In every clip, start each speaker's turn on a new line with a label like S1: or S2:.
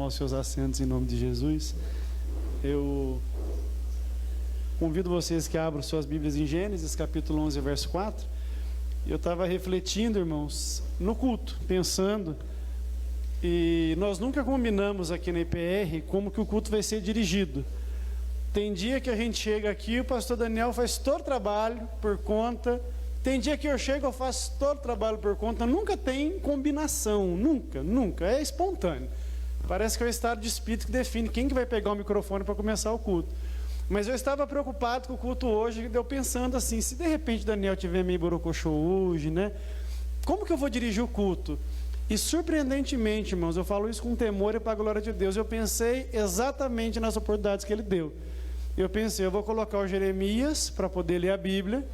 S1: tomar os seus assentos em nome de Jesus. Eu convido vocês que abram suas Bíblias em Gênesis, capítulo 11, verso 4. Eu estava refletindo, irmãos, no culto, pensando, e nós nunca combinamos aqui na IPR como que o culto vai ser dirigido. Tem dia que a gente chega aqui, o pastor Daniel faz todo o trabalho por conta. Tem dia que eu chego, eu faço todo o trabalho por conta. Nunca tem combinação, nunca, é espontâneo. Parece que é o estado de espírito que define quem que vai pegar o microfone para começar o culto. Mas eu estava preocupado com o culto hoje, eu pensando assim, se de repente Daniel tiver meio borocochô hoje, né? Como que eu vou dirigir o culto? E surpreendentemente, irmãos, eu falo isso com temor e para a glória de Deus, eu pensei exatamente nas oportunidades que ele deu. Eu pensei, eu vou colocar o Jeremias para poder ler a Bíblia,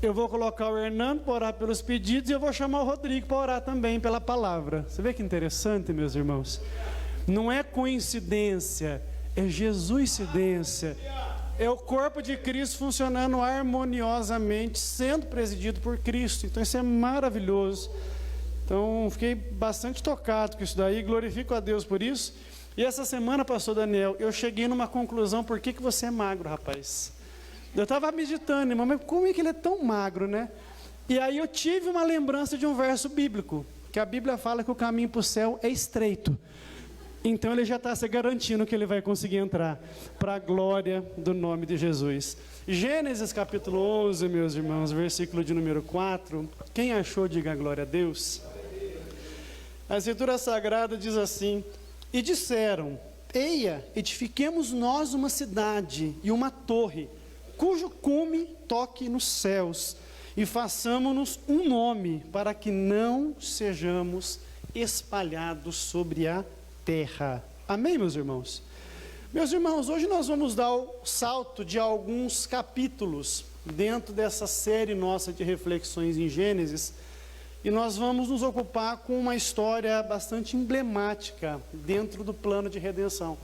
S1: eu vou colocar o Hernando para orar pelos pedidos e eu vou chamar o Rodrigo para orar também pela palavra. Você vê que interessante, meus irmãos? Não é coincidência, é Jesuscidência. É o corpo de Cristo funcionando harmoniosamente, sendo presidido por Cristo. Então isso é maravilhoso. Então fiquei bastante tocado com isso daí, glorifico a Deus por isso. E essa semana, pastor Daniel, eu cheguei numa conclusão, por que você é magro, rapaz? Eu estava meditando, irmão, mas como é que ele é tão magro, né? E aí eu tive uma lembrança de um verso bíblico, que a Bíblia fala que o caminho para o céu é estreito. Então ele já está se garantindo que ele vai conseguir entrar, para a glória do nome de Jesus. Gênesis capítulo 11, meus irmãos, versículo de número 4. Quem achou, diga glória a Deus. A Escritura Sagrada diz assim: e disseram, eia, edifiquemos nós uma cidade e uma torre, cujo cume toque nos céus, e façamos-nos um nome, para que não sejamos espalhados sobre a terra. Amém, meus irmãos? Meus irmãos, hoje nós vamos dar o salto de alguns capítulos dentro dessa série nossa de reflexões em Gênesis, e nós vamos nos ocupar com uma história bastante emblemática dentro do plano de redenção.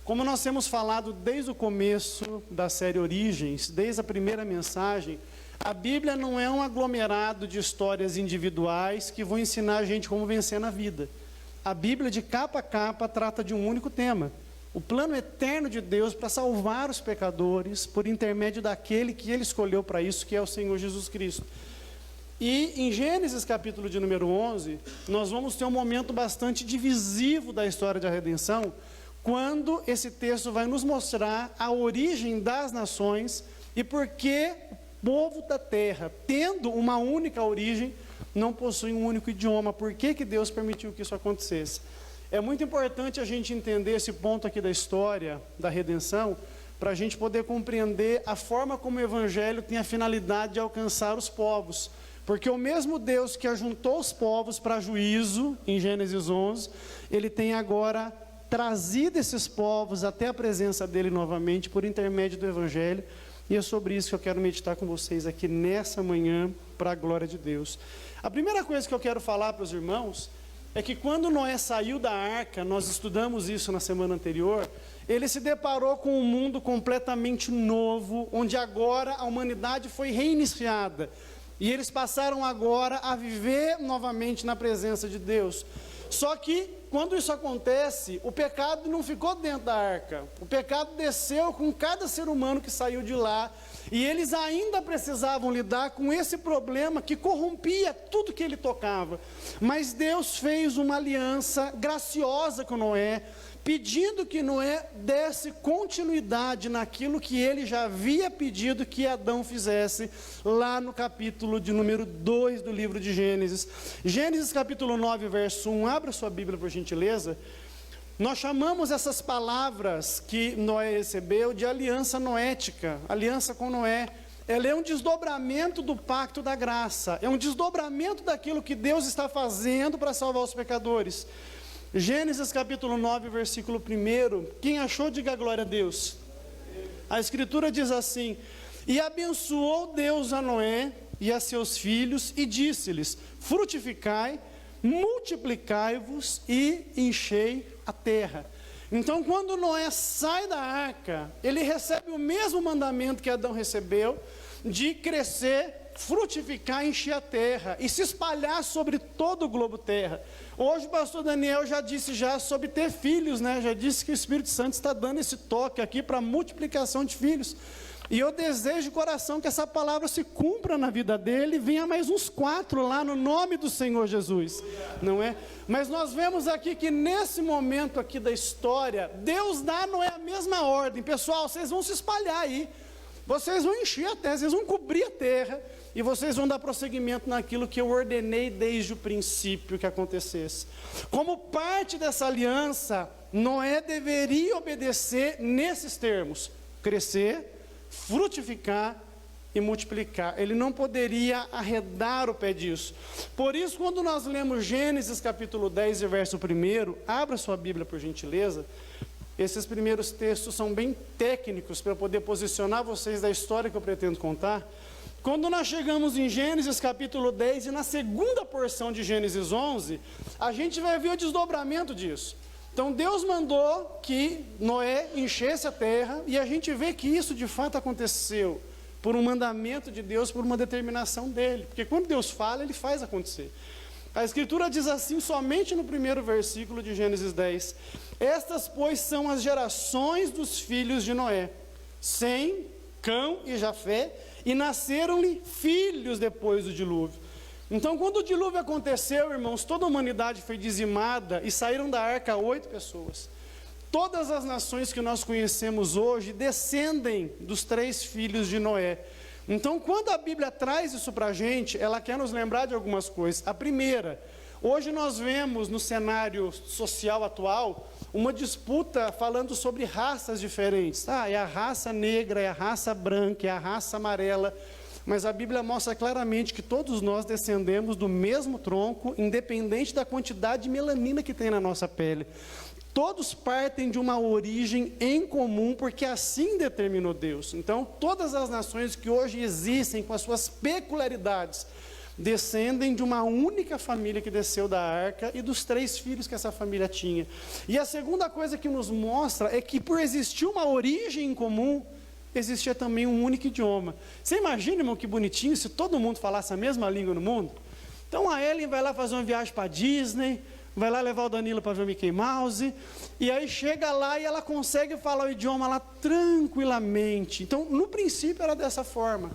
S1: Como nós temos falado desde o começo da série Origens, desde a primeira mensagem, a Bíblia não é um aglomerado de histórias individuais que vão ensinar a gente como vencer na vida. A Bíblia, de capa a capa, trata de um único tema: o plano eterno de Deus para salvar os pecadores por intermédio daquele que Ele escolheu para isso, que é o Senhor Jesus Cristo. E em Gênesis capítulo de número 11, nós vamos ter um momento bastante divisivo da história da redenção, quando esse texto vai nos mostrar a origem das nações e por que o povo da terra, tendo uma única origem, não possui um único idioma. Por que Deus permitiu que isso acontecesse? É muito importante a gente entender esse ponto aqui da história da redenção, para a gente poder compreender a forma como o Evangelho tem a finalidade de alcançar os povos. Porque o mesmo Deus que ajuntou os povos para juízo, em Gênesis 11, Ele tem agora trazido esses povos até a presença dEle novamente, por intermédio do Evangelho. E é sobre isso que eu quero meditar com vocês aqui nessa manhã, para a glória de Deus. A primeira coisa que eu quero falar para os irmãos é que quando Noé saiu da arca, nós estudamos isso na semana anterior, ele se deparou com um mundo completamente novo, onde agora a humanidade foi reiniciada. E eles passaram agora a viver novamente na presença de Deus. Só que, quando isso acontece, o pecado não ficou dentro da arca. O pecado desceu com cada ser humano que saiu de lá. E eles ainda precisavam lidar com esse problema que corrompia tudo que ele tocava. Mas Deus fez uma aliança graciosa com Noé, pedindo que Noé desse continuidade naquilo que ele já havia pedido que Adão fizesse, lá no capítulo de número 2 do livro de Gênesis. Gênesis capítulo 9, verso 1, abra sua Bíblia por gentileza. Nós chamamos essas palavras que Noé recebeu de aliança noética, aliança com Noé. Ela é um desdobramento do pacto da graça, é um desdobramento daquilo que Deus está fazendo para salvar os pecadores. Gênesis capítulo 9, versículo 1, quem achou, diga glória a Deus. A Escritura diz assim: e abençoou Deus a Noé e a seus filhos, e disse-lhes: frutificai, multiplicai-vos e enchei a terra. Então, quando Noé sai da arca, ele recebe o mesmo mandamento que Adão recebeu, de crescer, frutificar, encher a terra e se espalhar sobre todo o globo terra. Hoje o pastor Daniel já disse sobre ter filhos, né? Já disse que o Espírito Santo está dando esse toque aqui para multiplicação de filhos. E eu desejo de coração que essa palavra se cumpra na vida dele, e venha mais uns 4 lá no nome do Senhor Jesus, não é? Mas nós vemos aqui que nesse momento aqui da história, Deus dá, não é a mesma ordem. Pessoal, vocês vão se espalhar aí, vocês vão encher a terra, vocês vão cobrir a terra, e vocês vão dar prosseguimento naquilo que eu ordenei desde o princípio que acontecesse. Como parte dessa aliança, Noé deveria obedecer nesses termos: crescer, frutificar e multiplicar. Ele não poderia arredar o pé disso. Por isso, quando nós lemos Gênesis capítulo 10 e verso 1, abra sua Bíblia por gentileza. Esses primeiros textos são bem técnicos para eu poder posicionar vocês da história que eu pretendo contar. Quando nós chegamos em Gênesis capítulo 10 e na segunda porção de Gênesis 11, a gente vai ver o desdobramento disso. Então Deus mandou que Noé enchesse a terra, e a gente vê que isso de fato aconteceu por um mandamento de Deus, por uma determinação dele, porque quando Deus fala, ele faz acontecer. A Escritura diz assim, somente no primeiro versículo de Gênesis 10: estas, pois, são as gerações dos filhos de Noé, Sem, Cão e Jafé, e nasceram-lhe filhos depois do dilúvio. Então, quando o dilúvio aconteceu, irmãos, toda a humanidade foi dizimada e saíram da arca 8 pessoas. Todas as nações que nós conhecemos hoje descendem dos 3 filhos de Noé. Então, quando a Bíblia traz isso para a gente, ela quer nos lembrar de algumas coisas. A primeira, hoje nós vemos no cenário social atual uma disputa falando sobre raças diferentes. É a raça negra, é a raça branca, é a raça amarela. Mas a Bíblia mostra claramente que todos nós descendemos do mesmo tronco, independente da quantidade de melanina que tem na nossa pele. Todos partem de uma origem em comum, porque assim determinou Deus. Então, todas as nações que hoje existem, com as suas peculiaridades, descendem de uma única família que desceu da arca e dos 3 filhos que essa família tinha. E a segunda coisa que nos mostra é que, por existir uma origem em comum, existia também um único idioma. Você imagina, irmão, que bonitinho se todo mundo falasse a mesma língua no mundo? Então a Ellen vai lá fazer uma viagem para Disney, vai lá levar o Danilo para ver o Mickey Mouse, e aí chega lá e ela consegue falar o idioma lá tranquilamente. Então, no princípio era dessa forma.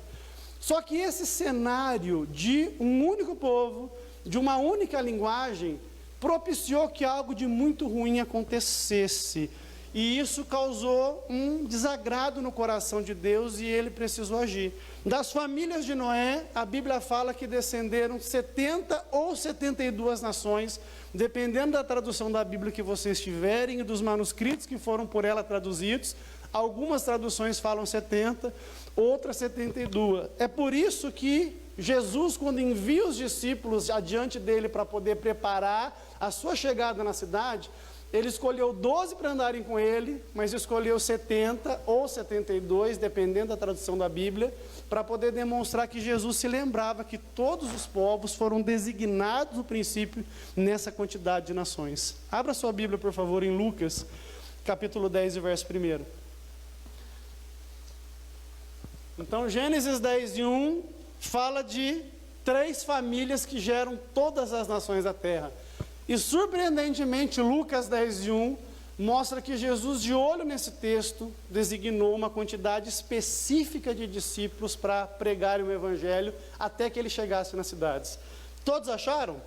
S1: Só que esse cenário de um único povo, de uma única linguagem, propiciou que algo de muito ruim acontecesse. E isso causou um desagrado no coração de Deus e ele precisou agir. Das famílias de Noé, a Bíblia fala que descenderam 70 ou 72 nações, dependendo da tradução da Bíblia que vocês tiverem e dos manuscritos que foram por ela traduzidos. Algumas traduções falam 70, outras 72. É por isso que Jesus, quando envia os discípulos adiante dele para poder preparar a sua chegada na cidade, ele escolheu 12 para andarem com ele, mas escolheu 70 ou 72, dependendo da tradução da Bíblia, para poder demonstrar que Jesus se lembrava que todos os povos foram designados no princípio nessa quantidade de nações. Abra sua Bíblia, por favor, em Lucas, capítulo 10, verso 1. Então, Gênesis 10, 1, fala de 3 famílias que geram todas as nações da terra. E surpreendentemente, Lucas 10, 1, mostra que Jesus, de olho nesse texto, designou uma quantidade específica de discípulos para pregarem o Evangelho até que ele chegasse nas cidades. Todos acharam?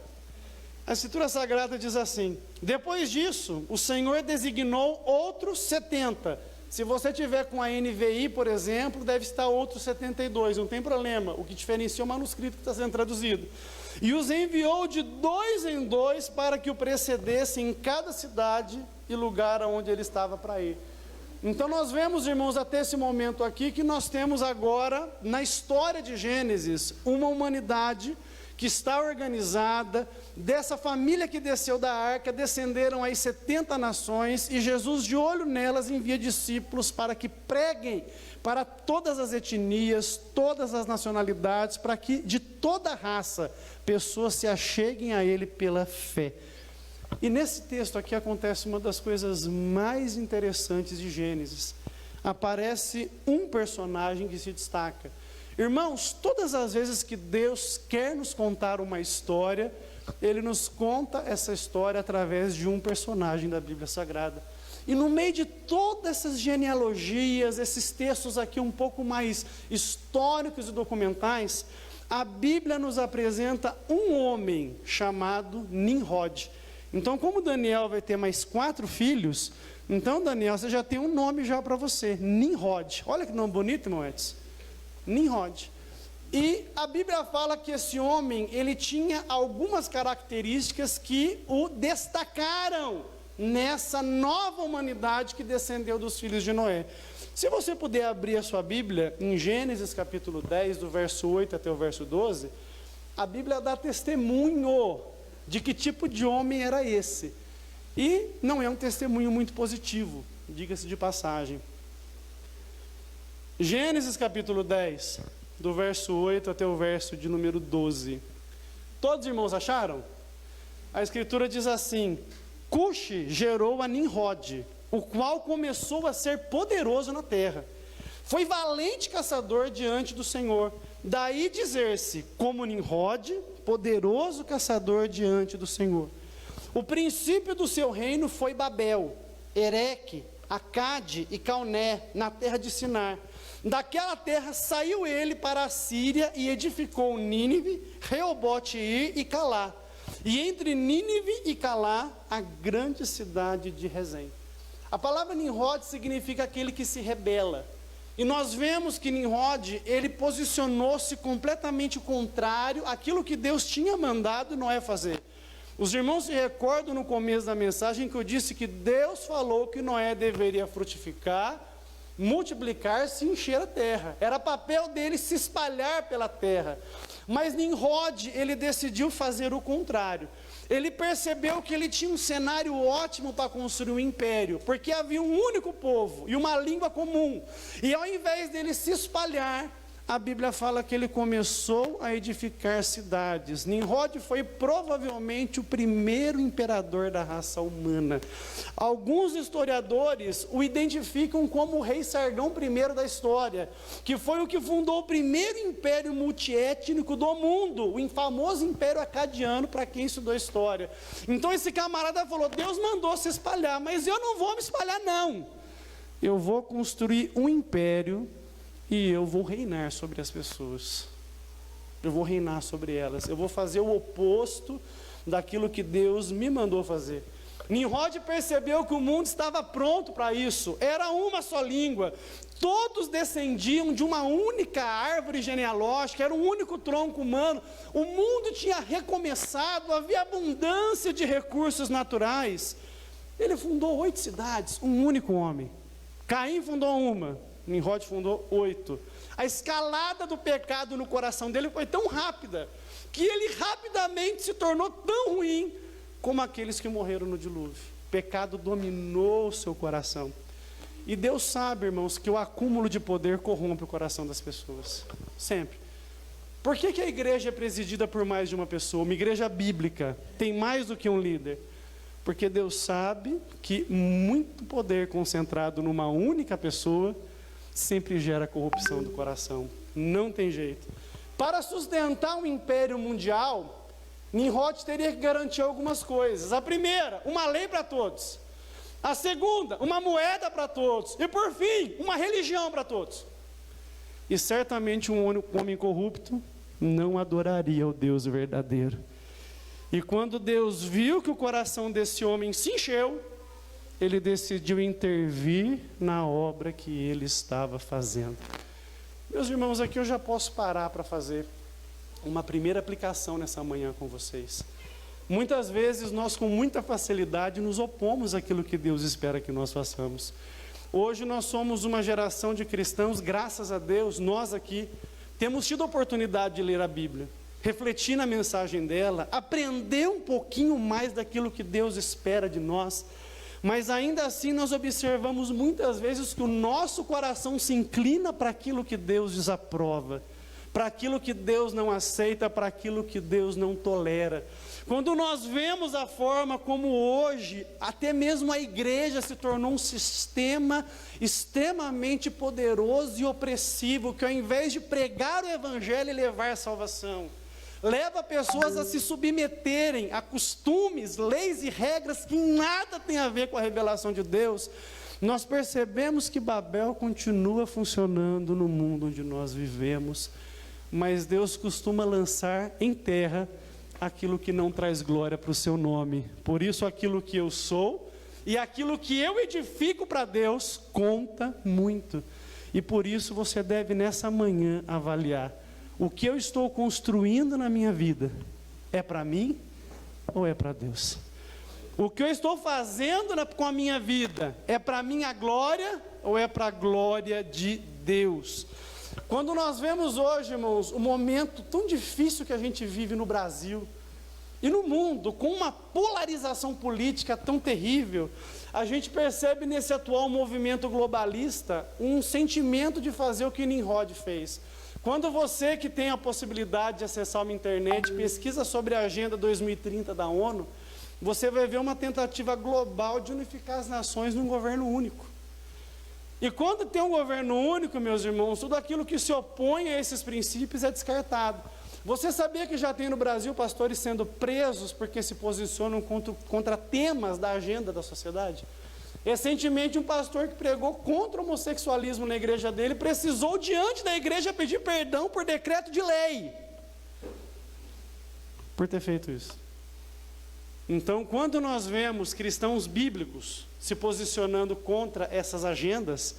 S1: A Escritura Sagrada diz assim: depois disso, o Senhor designou outros 70. Se você tiver com a NVI, por exemplo, deve estar outros 72, não tem problema. O que diferencia é o manuscrito que está sendo traduzido. E os enviou de 2 em 2 para que o precedessem em cada cidade e lugar onde ele estava para ir. Então nós vemos, irmãos, até esse momento aqui, que nós temos agora, na história de Gênesis, uma humanidade que está organizada. Dessa família que desceu da arca, descenderam aí 70 nações, e Jesus, de olho nelas, envia discípulos para que preguem para todas as etnias, todas as nacionalidades, para que de toda raça, pessoas se acheguem a Ele pela fé. E nesse texto aqui acontece uma das coisas mais interessantes de Gênesis. Aparece um personagem que se destaca. Irmãos, todas as vezes que Deus quer nos contar uma história, Ele nos conta essa história através de um personagem da Bíblia Sagrada. E no meio de todas essas genealogias, esses textos aqui um pouco mais históricos e documentais, a Bíblia nos apresenta um homem chamado Nimrod. Então, como Daniel vai ter mais 4 filhos, então, Daniel, você já tem um nome já para você, Nimrod. Olha que nome bonito, irmão Edson. Nimrod. E a Bíblia fala que esse homem, ele tinha algumas características que o destacaram nessa nova humanidade que descendeu dos filhos de Noé. Se você puder abrir a sua Bíblia, em Gênesis capítulo 10, do verso 8 até o verso 12, a Bíblia dá testemunho de que tipo de homem era esse. E não é um testemunho muito positivo, diga-se de passagem. Gênesis capítulo 10, do verso 8 até o verso de número 12. Todos os irmãos acharam? A Escritura diz assim: Cuxi gerou a Nimrod, o qual começou a ser poderoso na terra. Foi valente caçador diante do Senhor. Daí dizer-se, como Nimrod, poderoso caçador diante do Senhor. O princípio do seu reino foi Babel, Ereque, Acade e Calné, na terra de Sinar. Daquela terra saiu ele para a Síria e edificou Nínive, Reobote-ir e Calá. E entre Nínive e Calá, a grande cidade de Rezém. A palavra Nimrod significa aquele que se rebela. E nós vemos que Nimrod, ele posicionou-se completamente contrário àquilo que Deus tinha mandado Noé fazer. Os irmãos se recordam no começo da mensagem que eu disse que Deus falou que Noé deveria frutificar, multiplicar-se e encher a terra. Era papel dele se espalhar pela terra. Mas Nimrod, ele decidiu fazer o contrário. Ele percebeu que ele tinha um cenário ótimo para construir um império, porque havia um único povo e uma língua comum. E ao invés dele se espalhar, a Bíblia fala que ele começou a edificar cidades. Nimrod foi provavelmente o primeiro imperador da raça humana. Alguns historiadores o identificam como o rei Sargão I da história, que foi o que fundou o primeiro império multiétnico do mundo, o famoso Império Acadiano, para quem estudou história. Então esse camarada falou: Deus mandou se espalhar, mas eu não vou me espalhar não. Eu vou construir um império e eu vou reinar sobre as pessoas. Eu vou reinar sobre elas. Eu vou fazer o oposto daquilo que Deus me mandou fazer. Nimrod percebeu que o mundo estava pronto para isso. Era uma só língua. Todos descendiam de uma única árvore genealógica. Era um único tronco humano. O mundo tinha recomeçado. Havia abundância de recursos naturais. Ele fundou 8 cidades. Um único homem. Caim fundou uma. Nimrod fundou 8. A escalada do pecado no coração dele foi tão rápida, que ele rapidamente se tornou tão ruim, como aqueles que morreram no dilúvio. O pecado dominou o seu coração. E Deus sabe, irmãos, que o acúmulo de poder corrompe o coração das pessoas. Sempre. Por que a igreja é presidida por mais de uma pessoa? Uma igreja bíblica tem mais do que um líder. Porque Deus sabe que muito poder concentrado numa única pessoa sempre gera corrupção do coração. Não tem jeito. Para sustentar um império mundial, Nimrod teria que garantir algumas coisas. A primeira, uma lei para todos. A segunda, uma moeda para todos. E por fim, uma religião para todos. E certamente um homem corrupto não adoraria o Deus verdadeiro. E quando Deus viu que o coração desse homem se encheu, ele decidiu intervir na obra que ele estava fazendo. Meus irmãos, aqui eu já posso parar para fazer uma primeira aplicação nessa manhã com vocês. Muitas vezes nós com muita facilidade nos opomos àquilo que Deus espera que nós façamos. Hoje nós somos uma geração de cristãos, graças a Deus, nós aqui temos tido a oportunidade de ler a Bíblia, refletir na mensagem dela, aprender um pouquinho mais daquilo que Deus espera de nós. Mas ainda assim nós observamos muitas vezes que o nosso coração se inclina para aquilo que Deus desaprova, para aquilo que Deus não aceita, para aquilo que Deus não tolera. Quando nós vemos a forma como hoje, até mesmo a igreja se tornou um sistema extremamente poderoso e opressivo, que ao invés de pregar o evangelho e levar a salvação, leva pessoas a se submeterem a costumes, leis e regras que nada tem a ver com a revelação de Deus, nós percebemos que Babel continua funcionando no mundo onde nós vivemos, mas Deus costuma lançar em terra aquilo que não traz glória para o seu nome. Por isso, aquilo que eu sou e aquilo que eu edifico para Deus conta muito. E por isso você deve nessa manhã avaliar: o que eu estou construindo na minha vida é para mim ou é para Deus? O que eu estou fazendo com a minha vida é para minha glória ou é para a glória de Deus? Quando nós vemos hoje, irmãos, o momento tão difícil que a gente vive no Brasil e no mundo, com uma polarização política tão terrível, a gente percebe nesse atual movimento globalista um sentimento de fazer o que Nimrod fez. Quando você que tem a possibilidade de acessar uma internet, pesquisa sobre a Agenda 2030 da ONU, você vai ver uma tentativa global de unificar as nações num governo único. E quando tem um governo único, meus irmãos, tudo aquilo que se opõe a esses princípios é descartado. Você sabia que já tem no Brasil pastores sendo presos porque se posicionam contra temas da agenda da sociedade? Recentemente, um pastor que pregou contra o homossexualismo na igreja dele precisou, diante da igreja, pedir perdão por decreto de lei, por ter feito isso. Então, quando nós vemos cristãos bíblicos se posicionando contra essas agendas,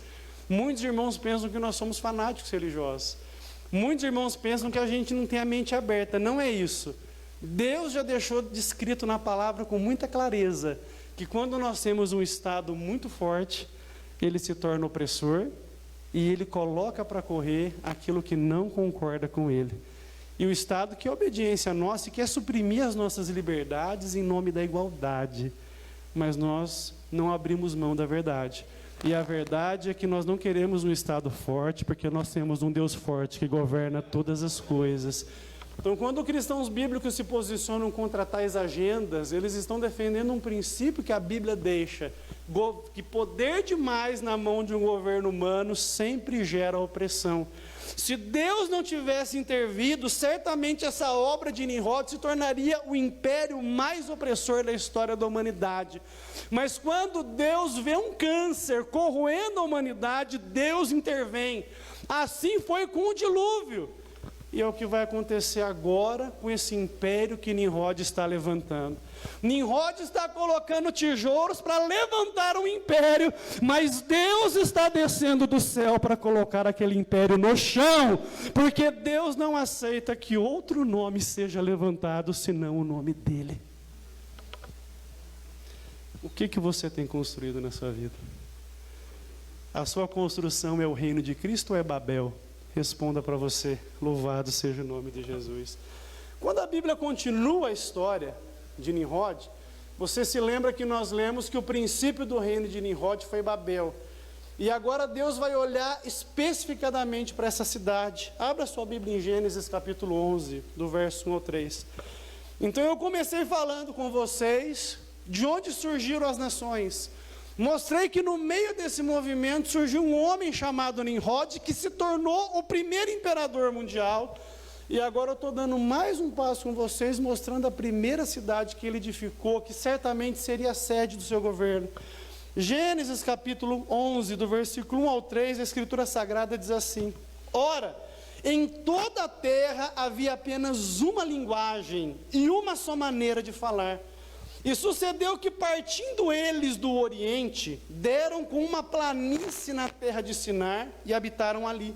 S1: muitos irmãos pensam que nós somos fanáticos religiosos. Muitos irmãos pensam que a gente não tem a mente aberta. Não é isso. Deus já deixou descrito na palavra com muita clareza que quando nós temos um Estado muito forte, ele se torna opressor e ele coloca para correr aquilo que não concorda com ele. E o Estado que é obediência nossa e quer suprimir as nossas liberdades em nome da igualdade. Mas nós não abrimos mão da verdade. E a verdade é que nós não queremos um Estado forte, porque nós temos um Deus forte que governa todas as coisas. Então, quando cristãos bíblicos se posicionam contra tais agendas, eles estão defendendo um princípio que a Bíblia deixa, que poder demais na mão de um governo humano sempre gera opressão. Se Deus não tivesse intervido, certamente essa obra de Nimrod se tornaria o império mais opressor da história da humanidade. Mas quando Deus vê um câncer corroendo a humanidade, Deus intervém. Assim foi com o dilúvio. E é o que vai acontecer agora com esse império que Nimrod está levantando. Nimrod está colocando tijolos para levantar um império, mas Deus está descendo do céu para colocar aquele império no chão, porque Deus não aceita que outro nome seja levantado senão o nome dele. O que você tem construído na sua vida? A sua construção é o reino de Cristo ou é Babel? Responda para você, louvado seja o nome de Jesus. Quando a Bíblia continua a história de Nimrod, você se lembra que nós lemos que o princípio do reino de Nimrod foi Babel. E agora Deus vai olhar especificadamente para essa cidade. Abra sua Bíblia em Gênesis capítulo 11, do verso 1 ao 3. Então eu comecei falando com vocês de onde surgiram as nações. Mostrei que no meio desse movimento surgiu um homem chamado Nimrod, que se tornou o primeiro imperador mundial. E agora eu estou dando mais um passo com vocês, mostrando a primeira cidade que ele edificou, que certamente seria a sede do seu governo. Gênesis capítulo 11, do versículo 1 ao 3, a Escritura Sagrada diz assim: Ora, em toda a terra havia apenas uma linguagem e uma só maneira de falar. E sucedeu que, partindo eles do Oriente, deram com uma planície na terra de Sinar e habitaram ali.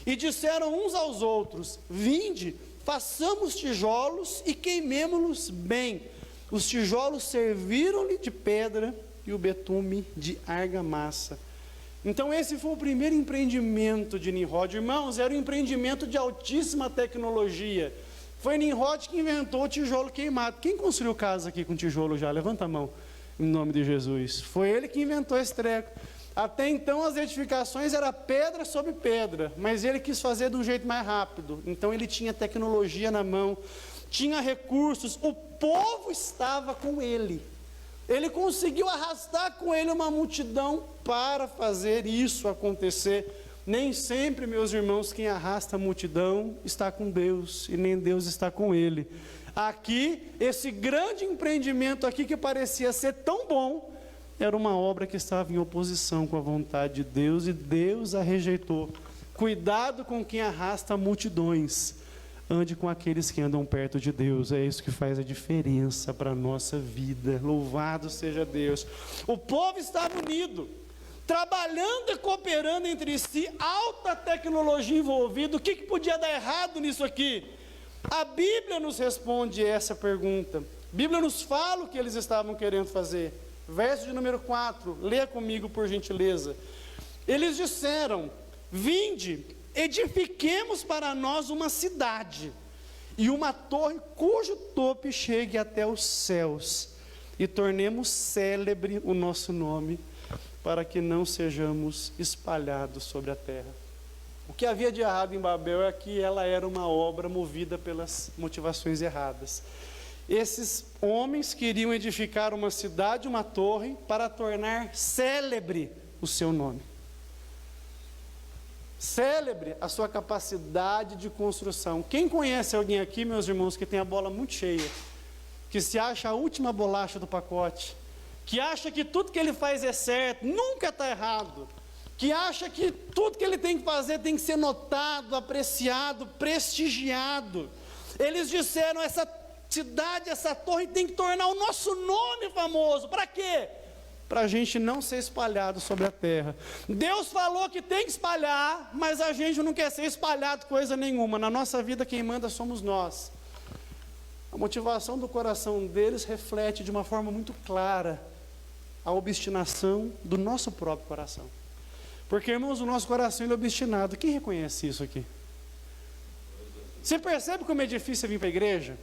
S1: E disseram uns aos outros: Vinde, façamos tijolos e queimemo-los bem. Os tijolos serviram-lhe de pedra e o betume de argamassa. Então esse foi o primeiro empreendimento de Nimrod. Irmãos, era um empreendimento de altíssima tecnologia. Foi Nimrod que inventou o tijolo queimado. Quem construiu casa aqui com tijolo já? Levanta a mão, em nome de Jesus. Foi ele que inventou esse treco. Até então as edificações eram pedra sobre pedra, mas ele quis fazer de um jeito mais rápido. Então ele tinha tecnologia na mão, tinha recursos, o povo estava com ele. Ele conseguiu arrastar com ele uma multidão para fazer isso acontecer. Nem sempre, meus irmãos, quem arrasta a multidão está com Deus, e nem Deus está com ele. Aqui, esse grande empreendimento aqui que parecia ser tão bom, era uma obra que estava em oposição com a vontade de Deus, e Deus a rejeitou. Cuidado com quem arrasta multidões, ande com aqueles que andam perto de Deus. É isso que faz a diferença para a nossa vida. Louvado seja Deus. O povo estava unido, trabalhando e cooperando entre si, alta tecnologia envolvida. O que podia dar errado nisso aqui? A Bíblia nos responde essa pergunta. A Bíblia nos fala o que eles estavam querendo fazer. Verso de número 4, leia comigo por gentileza. Eles disseram: vinde, edifiquemos para nós uma cidade, e uma torre cujo topo chegue até os céus, e tornemos célebre o nosso nome, para que não sejamos espalhados sobre a terra. O que havia de errado em Babel é que ela era uma obra movida pelas motivações erradas. Esses homens queriam edificar uma cidade, uma torre, para tornar célebre o seu nome. Célebre a sua capacidade de construção. Quem conhece alguém aqui, meus irmãos, que tem a bola muito cheia, que se acha a última bolacha do pacote, que acha que tudo que ele faz é certo, nunca está errado, que acha que tudo que ele tem que fazer tem que ser notado, apreciado, prestigiado. Eles disseram: essa cidade, essa torre tem que tornar o nosso nome famoso. Para quê? Para a gente não ser espalhado sobre a terra. Deus falou que tem que espalhar, mas a gente não quer ser espalhado coisa nenhuma. Na nossa vida quem manda somos nós. A motivação do coração deles reflete de uma forma muito clara a obstinação do nosso próprio coração. Porque, irmãos, o nosso coração ele é obstinado. Quem reconhece isso aqui? Você percebe como é difícil vir para a igreja?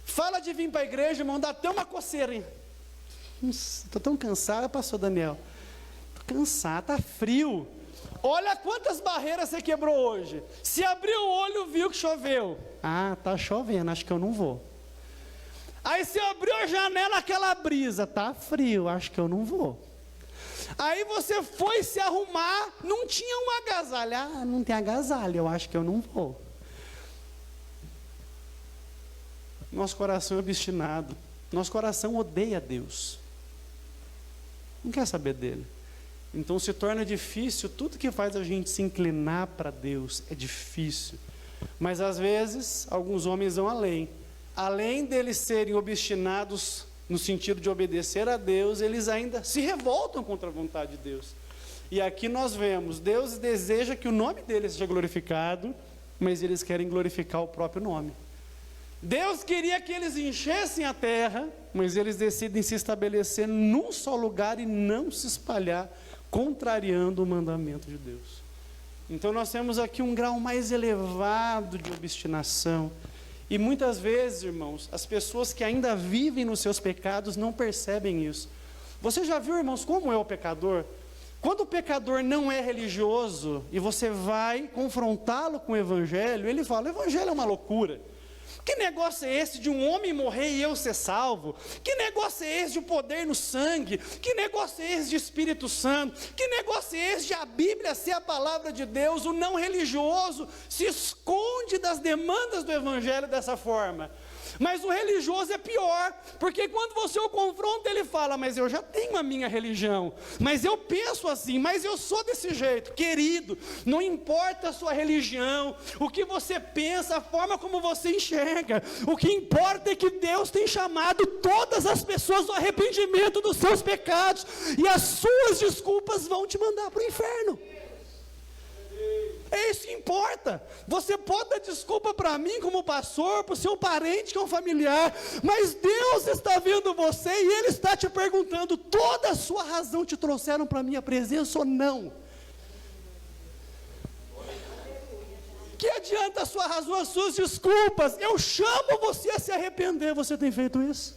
S1: Fala de vir para a igreja, irmão, dá até uma coceira. Estou tão cansado, pastor Daniel. Estou cansado, está frio. Olha quantas barreiras você quebrou hoje. Se abriu o olho, viu que choveu. Ah, está chovendo, acho que eu não vou. Aí você abriu a janela, aquela brisa. Está frio, acho que eu não vou. Aí você foi se arrumar, não tinha um agasalho. Ah, não tem agasalho, eu acho que eu não vou. Nosso coração é obstinado. Nosso coração odeia Deus. Não quer saber dele. Então se torna difícil. Tudo que faz a gente se inclinar para Deus é difícil. Mas às vezes, alguns homens vão além. Além deles serem obstinados no sentido de obedecer a Deus, eles ainda se revoltam contra a vontade de Deus. E aqui nós vemos, Deus deseja que o nome dele seja glorificado, mas eles querem glorificar o próprio nome. Deus queria que eles enchessem a terra, mas eles decidem se estabelecer num só lugar e não se espalhar, contrariando o mandamento de Deus. Então nós temos aqui um grau mais elevado de obstinação. E muitas vezes, irmãos, as pessoas que ainda vivem nos seus pecados não percebem isso. Você já viu, irmãos, como é o pecador? Quando o pecador não é religioso e você vai confrontá-lo com o evangelho, ele fala: o evangelho é uma loucura. Que negócio é esse de um homem morrer e eu ser salvo? Que negócio é esse de poder no sangue? Que negócio é esse de Espírito Santo? Que negócio é esse de a Bíblia ser a palavra de Deus? O não religioso se esconde das demandas do evangelho dessa forma. Mas o religioso é pior, porque quando você o confronta, ele fala: mas eu já tenho a minha religião, mas eu penso assim, mas eu sou desse jeito. Querido, não importa a sua religião, o que você pensa, a forma como você enxerga, o que importa é que Deus tem chamado todas as pessoas ao arrependimento dos seus pecados, e as suas desculpas vão te mandar para o inferno. É isso que importa. Você pode dar desculpa para mim como pastor, para o seu parente que é um familiar, mas Deus está vendo você e Ele está te perguntando: toda a sua razão te trouxeram para a minha presença ou não? Que adianta a sua razão, as suas desculpas? Eu chamo você a se arrepender. Você tem feito isso?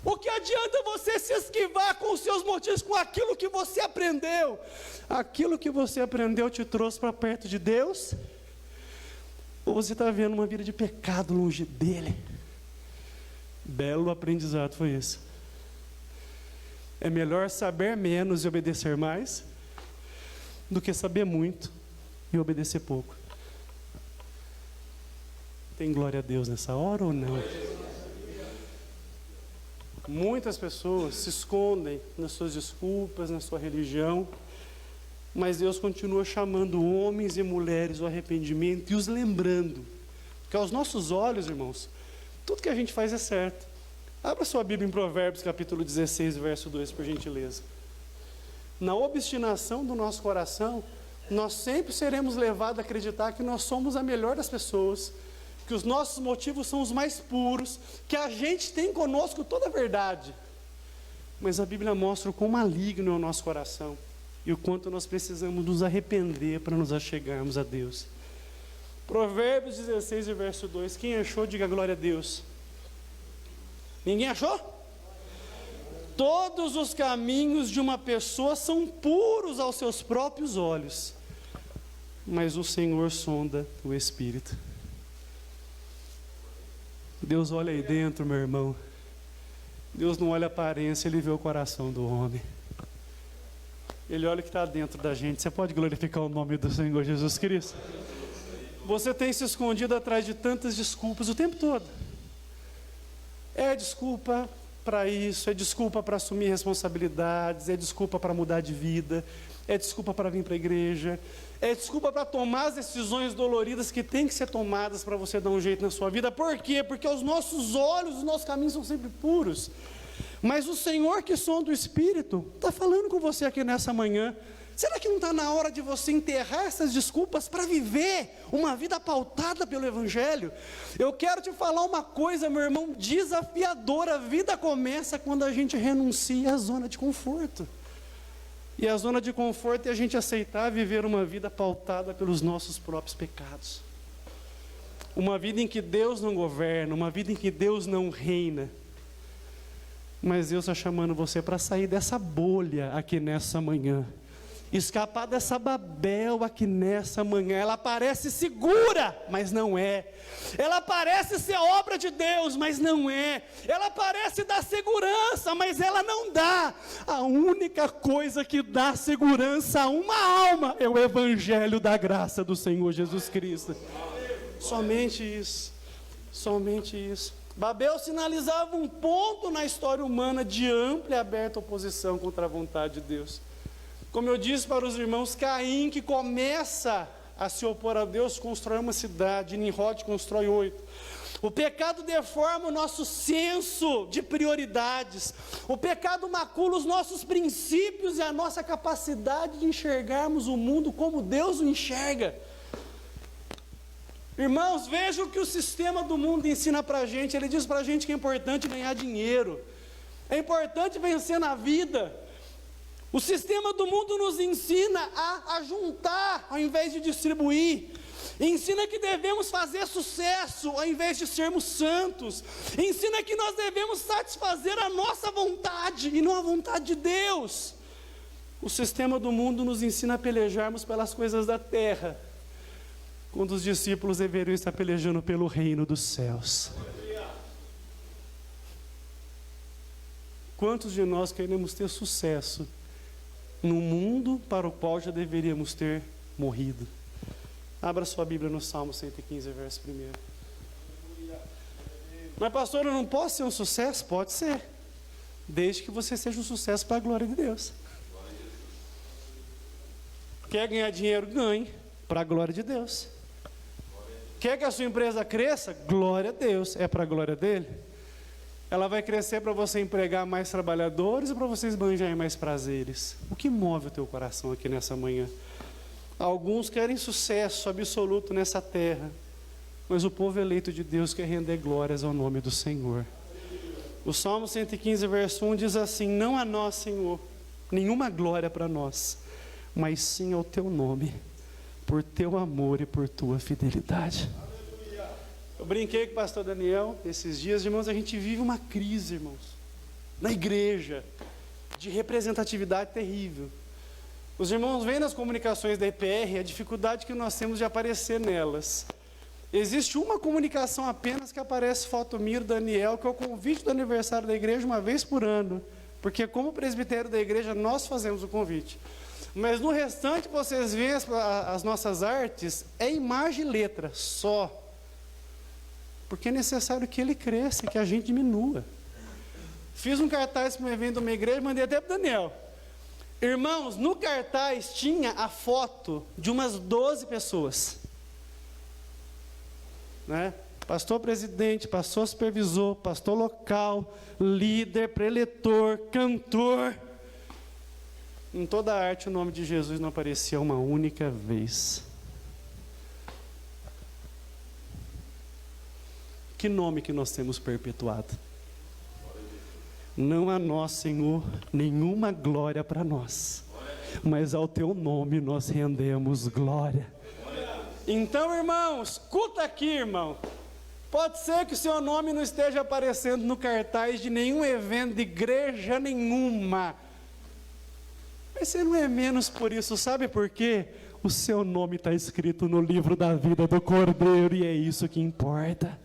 S2: O que adianta você se esquivar com os seus motivos, com aquilo que você aprendeu? Aquilo que você aprendeu te trouxe para perto de Deus? Ou você está vendo uma vida de pecado longe dele? Belo aprendizado foi esse. É melhor saber menos e obedecer mais do que saber muito e obedecer pouco. Tem glória a Deus nessa hora ou não? Muitas pessoas se escondem nas suas desculpas, na sua religião, mas Deus continua chamando homens e mulheres ao arrependimento e os lembrando que aos nossos olhos, irmãos, tudo que a gente faz é certo. Abra sua Bíblia em Provérbios capítulo 16, verso 2, por gentileza. Na obstinação do nosso coração, nós sempre seremos levados a acreditar que nós somos a melhor das pessoas, que os nossos motivos são os mais puros, que a gente tem conosco toda a verdade. Mas a Bíblia mostra o quão maligno é o nosso coração e o quanto nós precisamos nos arrepender para nos achegarmos a Deus. Provérbios 16, verso 2. Quem achou, diga glória a Deus. Ninguém achou? Todos os caminhos de uma pessoa são puros aos seus próprios olhos, mas o Senhor sonda o espírito. Deus olha aí dentro, meu irmão. Deus não olha a aparência, Ele vê o coração do homem. Ele olha o que está dentro da gente. Você pode glorificar o nome do Senhor Jesus Cristo? Você tem se escondido atrás de tantas desculpas o tempo todo. É desculpa para isso, é desculpa para assumir responsabilidades, é desculpa para mudar de vida, é desculpa para vir para a igreja, é desculpa para tomar as decisões doloridas que tem que ser tomadas para você dar um jeito na sua vida. Por quê? Porque aos nossos olhos, os nossos caminhos são sempre puros. Mas o Senhor que sonda o Espírito está falando com você aqui nessa manhã. Será que não está na hora de você enterrar essas desculpas para viver uma vida pautada pelo Evangelho? Eu quero te falar uma coisa, meu irmão, desafiadora. A vida começa quando a gente renuncia à zona de conforto. E a zona de conforto é a gente aceitar viver uma vida pautada pelos nossos próprios pecados. Uma vida em que Deus não governa, uma vida em que Deus não reina. Mas Deus está chamando você para sair dessa bolha aqui nessa manhã. Escapar dessa Babel aqui nessa manhã. Ela parece segura, mas não é. Ela parece ser obra de Deus, mas não é. Ela parece dar segurança, mas ela não dá. A única coisa que dá segurança a uma alma é o Evangelho da graça do Senhor Jesus Cristo. Somente isso. Somente isso. Babel sinalizava um ponto na história humana de ampla e aberta oposição contra a vontade de Deus. Como eu disse para os irmãos, Caim, que começa a se opor a Deus, constrói uma cidade, Nimrod constrói 8. O pecado deforma o nosso senso de prioridades. O pecado macula os nossos princípios e a nossa capacidade de enxergarmos o mundo como Deus o enxerga. Irmãos, vejam o que o sistema do mundo ensina para a gente. Ele diz para a gente que é importante ganhar dinheiro, é importante vencer na vida. O sistema do mundo nos ensina a juntar ao invés de distribuir. Ensina que devemos fazer sucesso ao invés de sermos santos. Ensina que nós devemos satisfazer a nossa vontade e não a vontade de Deus. O sistema do mundo nos ensina a pelejarmos pelas coisas da terra, quando os discípulos deveriam estar pelejando pelo reino dos céus. Quantos de nós queremos ter sucesso no mundo para o qual já deveríamos ter morrido? Abra sua Bíblia no Salmo 115, verso 1. Mas pastor, eu não posso ser um sucesso? Pode ser, desde que você seja um sucesso para a glória de Deus. Quer ganhar dinheiro? Ganhe, para a glória de Deus. Quer que a sua empresa cresça? Glória a Deus, é para a glória dele. Ela vai crescer para você empregar mais trabalhadores e para você esbanjar em mais prazeres. O que move o teu coração aqui nessa manhã? Alguns querem sucesso absoluto nessa terra, mas o povo eleito de Deus quer render glórias ao nome do Senhor. O Salmo 115, verso 1 diz assim: não a nós, Senhor, nenhuma glória para nós, mas sim ao teu nome, por teu amor e por tua fidelidade. Eu brinquei com o pastor Daniel esses dias, irmãos, a gente vive uma crise, irmãos.
S1: na igreja, de representatividade terrível. Os irmãos veem nas comunicações da EPR a dificuldade que nós temos de aparecer nelas. Existe uma comunicação apenas que aparece foto minha, Daniel, que é o convite do aniversário da igreja uma vez por ano, porque como presbitério da igreja nós fazemos o convite. Mas no restante vocês veem as nossas artes, é imagem e letra, só. Porque é necessário que ele cresça, que a gente diminua. Fiz um cartaz para um evento de uma igreja, mandei até para o Daniel. Irmãos, no cartaz tinha a foto de umas 12 pessoas. Né? Pastor presidente, pastor supervisor, pastor local, líder, preletor, cantor. Em toda a arte o nome de Jesus não aparecia uma única vez. Que nome que nós temos perpetuado? Não a nós, Senhor, nenhuma glória para nós, mas ao teu nome nós rendemos glória. Então, irmãos, escuta aqui, irmão. Pode ser que o seu nome não esteja aparecendo no cartaz de nenhum evento de igreja nenhuma, mas você não é menos por isso, sabe por quê? O seu nome está escrito no livro da vida do Cordeiro e é isso que importa.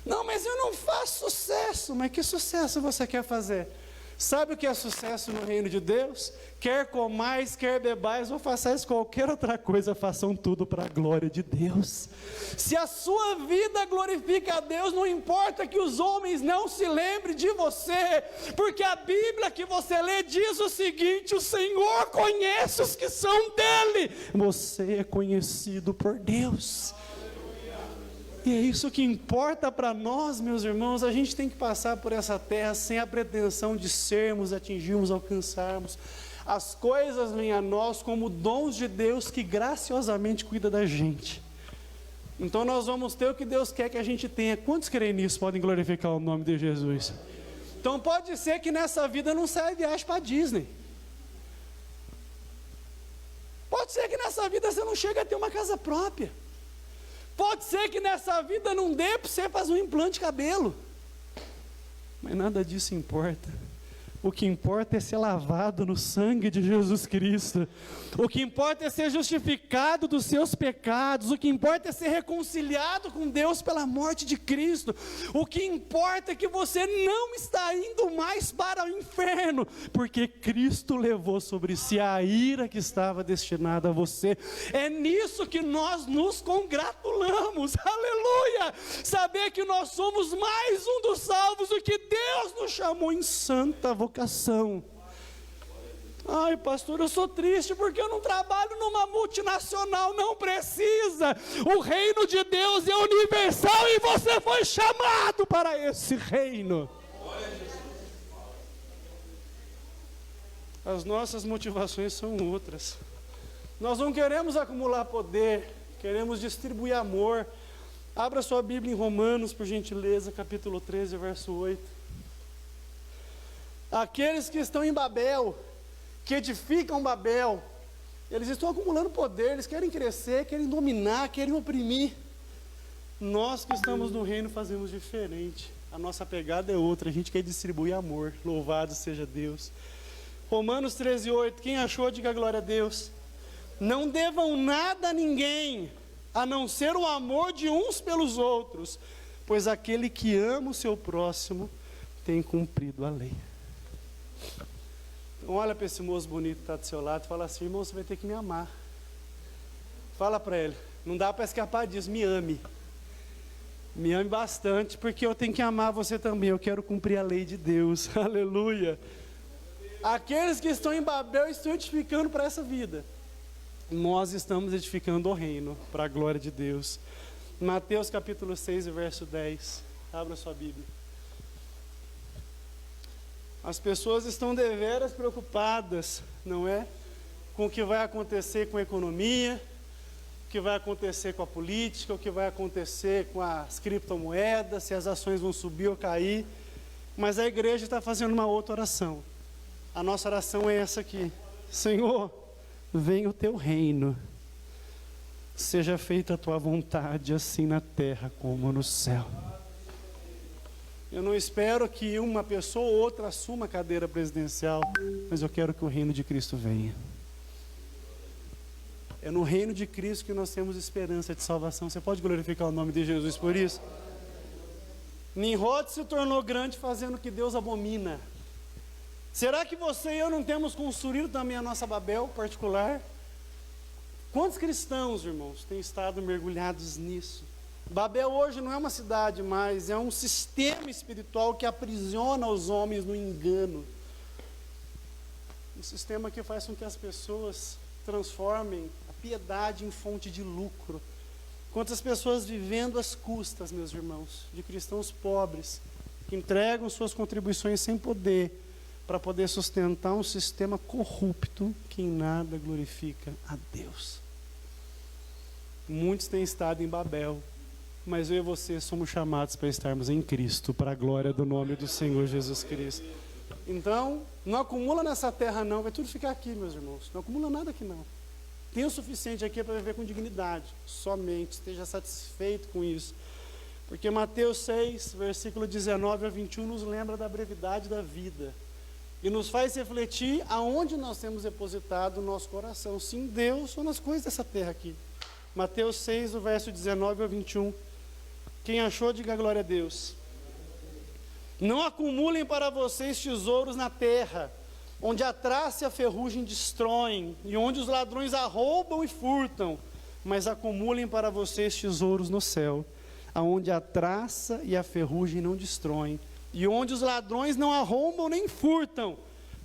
S1: Não, mas eu não faço sucesso. Mas que sucesso você quer fazer? Sabe o que é sucesso no reino de Deus? Quer comais, quer bebais, ou façais qualquer outra coisa, façam tudo para a glória de Deus. Se a sua vida glorifica a Deus, não importa que os homens não se lembrem de você, porque a Bíblia que você lê diz o seguinte: o Senhor conhece os que são dele. Você é conhecido por Deus. E é isso que importa para nós, meus irmãos. A gente tem que passar por essa terra sem a pretensão de sermos, atingirmos, alcançarmos. As coisas vêm a nós como dons de Deus que graciosamente cuida da gente. Então nós vamos ter o que Deus quer que a gente tenha. Quantos creem nisso podem glorificar o nome de Jesus? Então pode ser que nessa vida não saia viagem para Disney. Pode ser que nessa vida você não chegue a ter uma casa própria. Pode ser que nessa vida não dê para você fazer um implante de cabelo. Mas nada disso importa. O que importa é ser lavado no sangue de Jesus Cristo. O que importa é ser justificado dos seus pecados. O que importa é ser reconciliado com Deus pela morte de Cristo. O que importa é que você não está indo mais para o inferno, porque Cristo levou sobre si a ira que estava destinada a você. É nisso que nós nos congratulamos. Aleluia! Saber que nós somos mais um dos salvos, o que Deus nos chamou em santa vocação. Ai, pastor, eu sou triste porque eu não trabalho numa multinacional. Não precisa. O reino de Deus é universal e você foi chamado para esse reino. As nossas motivações são outras. Nós não queremos acumular poder, queremos distribuir amor. Abra sua Bíblia em Romanos, por gentileza, capítulo 13, verso 8. Aqueles que estão em Babel, que edificam Babel, eles estão acumulando poder, eles querem crescer, querem dominar, querem oprimir. Nós que estamos no reino fazemos diferente. A nossa pegada é outra, a gente quer distribuir amor. Louvado seja Deus. Romanos 13, 8, quem achou, diga glória a Deus. Não devam nada a ninguém, a não ser o amor de uns pelos outros, pois aquele que ama o seu próximo tem cumprido a lei. Então olha para esse moço bonito que está do seu lado e fala assim: irmão, você vai ter que me amar. Fala para ele, não dá para escapar disso, me ame. Me ame bastante, porque eu tenho que amar você também, eu quero cumprir a lei de Deus. Aleluia. Aqueles que estão em Babel estão edificando para essa vida. Nós estamos edificando o reino, para a glória de Deus. Mateus capítulo 6, verso 10. Abra sua Bíblia. As pessoas estão deveras preocupadas, não é? Com o que vai acontecer com a economia, o que vai acontecer com a política, o que vai acontecer com as criptomoedas, se as ações vão subir ou cair. Mas a igreja está fazendo uma outra oração. A nossa oração é essa aqui: Senhor, venha o teu reino, seja feita a tua vontade, assim na terra como no céu.
S2: Eu não espero que uma pessoa ou outra assuma a cadeira presidencial, mas eu quero que o reino de Cristo venha. É no reino de Cristo que nós temos esperança de salvação. Você pode glorificar o nome de Jesus por isso? Nimrod se tornou grande fazendo o que Deus abomina. Será que você e eu não temos construído também a nossa Babel particular? Quantos cristãos, irmãos, têm estado mergulhados nisso? Babel hoje não é uma cidade mais, é um sistema espiritual que aprisiona os homens no engano. Um sistema que faz com que as pessoas transformem a piedade em fonte de lucro. Quantas pessoas vivendo às custas, meus irmãos, de cristãos pobres, que entregam suas contribuições sem poder, para poder sustentar um sistema corrupto que em nada glorifica a Deus. Muitos têm estado em Babel, mas eu e você somos chamados para estarmos em Cristo, para a glória do nome do Senhor Jesus Cristo. Então, não acumula nessa terra não, vai tudo ficar aqui, meus irmãos. Não acumula nada aqui não. Tem o suficiente aqui para viver com dignidade, somente, esteja satisfeito com isso. Porque Mateus 6, versículo 19 a 21, nos lembra da brevidade da vida. E nos faz refletir aonde nós temos depositado o nosso coração, se em Deus ou nas coisas dessa terra aqui. Mateus 6, do verso 19 ao 21. Quem achou, diga glória a Deus. Não acumulem para vocês tesouros na terra, onde a traça e a ferrugem destroem, e onde os ladrões arrombam e furtam, mas acumulem para vocês tesouros no céu, aonde a traça e a ferrugem não destroem, e onde os ladrões não arrombam nem furtam,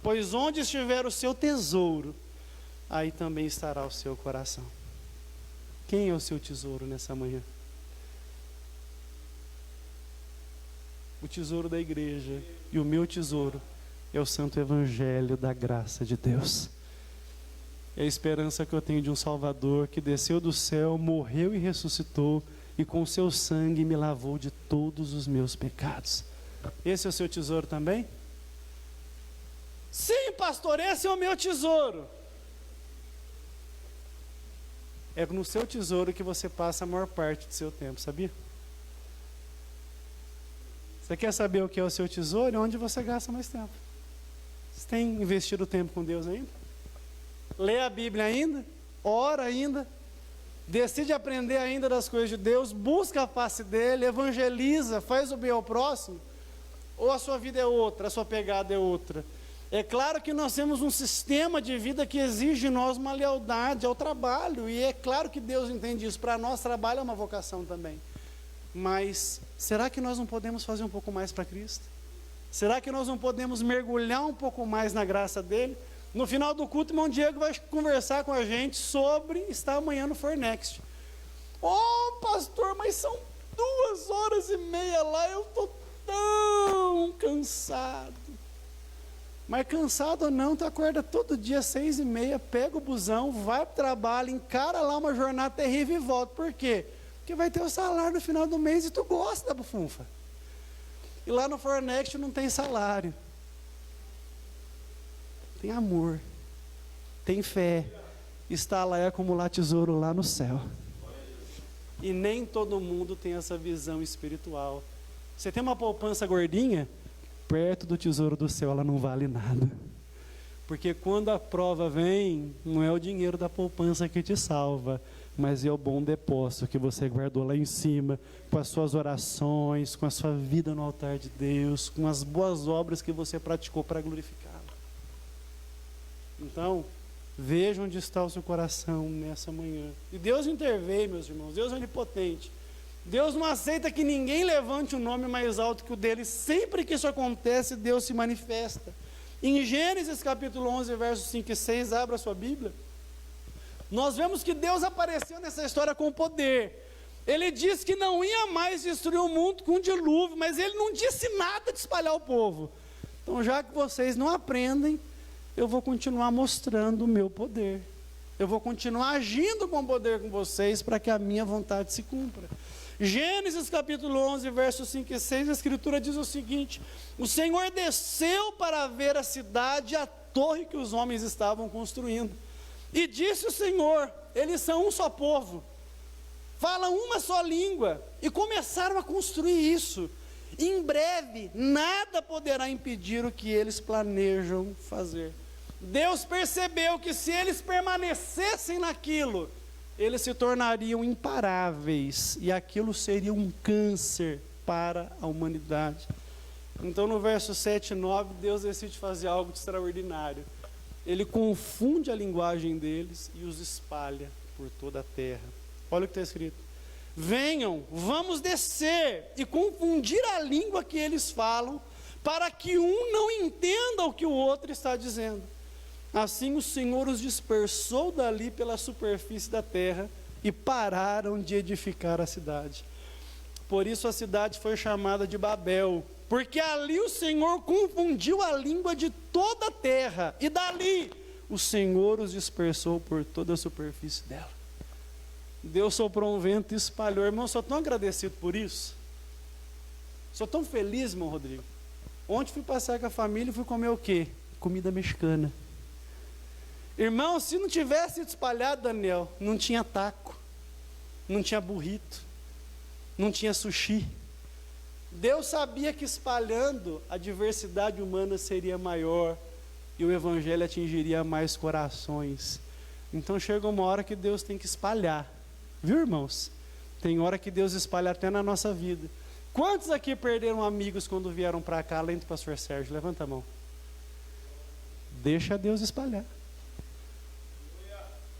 S2: pois onde estiver o seu tesouro, aí também estará o seu coração. Quem é o seu tesouro nessa manhã? O tesouro da igreja e o meu tesouro é o santo evangelho da graça de Deus. É a esperança que eu tenho de um Salvador que desceu do céu, morreu e ressuscitou, e com seu sangue me lavou de todos os meus pecados. Esse é o seu tesouro também? Sim, pastor, esse é o meu tesouro. É no seu tesouro que você passa a maior parte do seu tempo, sabia? Você quer saber o que é o seu tesouro? É onde você gasta mais tempo. Você tem investido tempo com Deus ainda? Lê a Bíblia ainda? Ora ainda? Decide aprender ainda das coisas de Deus? Busca a face dEle? Evangeliza? Faz o bem ao próximo? Ou a sua vida é outra, a sua pegada é outra? É claro que nós temos um sistema de vida que exige de nós uma lealdade ao trabalho, e é claro que Deus entende isso. Para nós, trabalho é uma vocação também. Mas será que nós não podemos fazer um pouco mais para Cristo? Será que nós não podemos mergulhar um pouco mais na graça dEle? No final do culto, o irmão Diego vai conversar com a gente sobre estar amanhã no Fornext. Oh, pastor, mas são 2h30 lá, eu estou tão cansado. Mas cansado ou não, tu acorda todo dia 6h30, pega o busão, vai para o trabalho, encara lá uma jornada terrível e volta. Por quê? Porque vai ter o salário no final do mês e tu gosta da bufunfa. E lá no Fornext não tem salário. Tem amor. Tem fé. Está lá e acumular tesouro lá no céu. E nem todo mundo tem essa visão espiritual. Você tem uma poupança gordinha? Perto do tesouro do céu ela não vale nada. Porque quando a prova vem, não é o dinheiro da poupança que te salva, mas é o bom depósito que você guardou lá em cima, com as suas orações, com a sua vida no altar de Deus, com as boas obras que você praticou para glorificá-lo. Então, veja onde está o seu coração nessa manhã. E Deus interveio, meus irmãos, Deus é onipotente. Deus não aceita que ninguém levante um nome mais alto que o dele. Sempre que isso acontece, Deus se manifesta. Em Gênesis capítulo 11, versos 5 e 6, abra a sua Bíblia. Nós vemos que Deus apareceu nessa história com poder. Ele disse que não ia mais destruir o mundo com um dilúvio, mas ele não disse nada de espalhar o povo. Então, já que vocês não aprendem, eu vou continuar mostrando o meu poder. Eu vou continuar agindo com poder com vocês para que a minha vontade se cumpra. Gênesis capítulo 11, versos 5 e 6, a Escritura diz o seguinte: o Senhor desceu para ver a cidade e a torre que os homens estavam construindo. E disse o Senhor, eles são um só povo, falam uma só língua, e começaram a construir isso.
S1: Em breve, nada poderá impedir o que eles planejam fazer. Deus percebeu que se eles permanecessem naquilo, eles se tornariam imparáveis, e aquilo seria um câncer para a humanidade. Então no verso 7 e 9, Deus decide fazer algo de extraordinário. Ele confunde a linguagem deles e os espalha por toda a terra. Olha o que está escrito: venham, vamos descer e confundir a língua que eles falam, para que um não entenda o que o outro está dizendo. Assim o Senhor os dispersou dali pela superfície da terra e pararam de edificar a cidade. Por isso a cidade foi chamada de Babel, porque ali o Senhor confundiu a língua de toda a terra, e dali o Senhor os dispersou por toda a superfície dela. Deus soprou um vento e espalhou. Irmão, sou tão agradecido por isso. Sou tão feliz, irmão Rodrigo. Ontem fui passear com a família e fui comer o quê? Comida mexicana. Irmão, se não tivesse sido espalhado, Daniel, não tinha taco, não tinha burrito, não tinha sushi. Deus sabia que espalhando a diversidade humana seria maior e o evangelho atingiria mais corações. Então chega uma hora que Deus tem que espalhar, viu, irmãos? Tem hora que Deus espalha até na nossa vida. Quantos aqui perderam amigos quando vieram para cá, além do pastor Sérgio? Levanta a mão. Deixa Deus espalhar.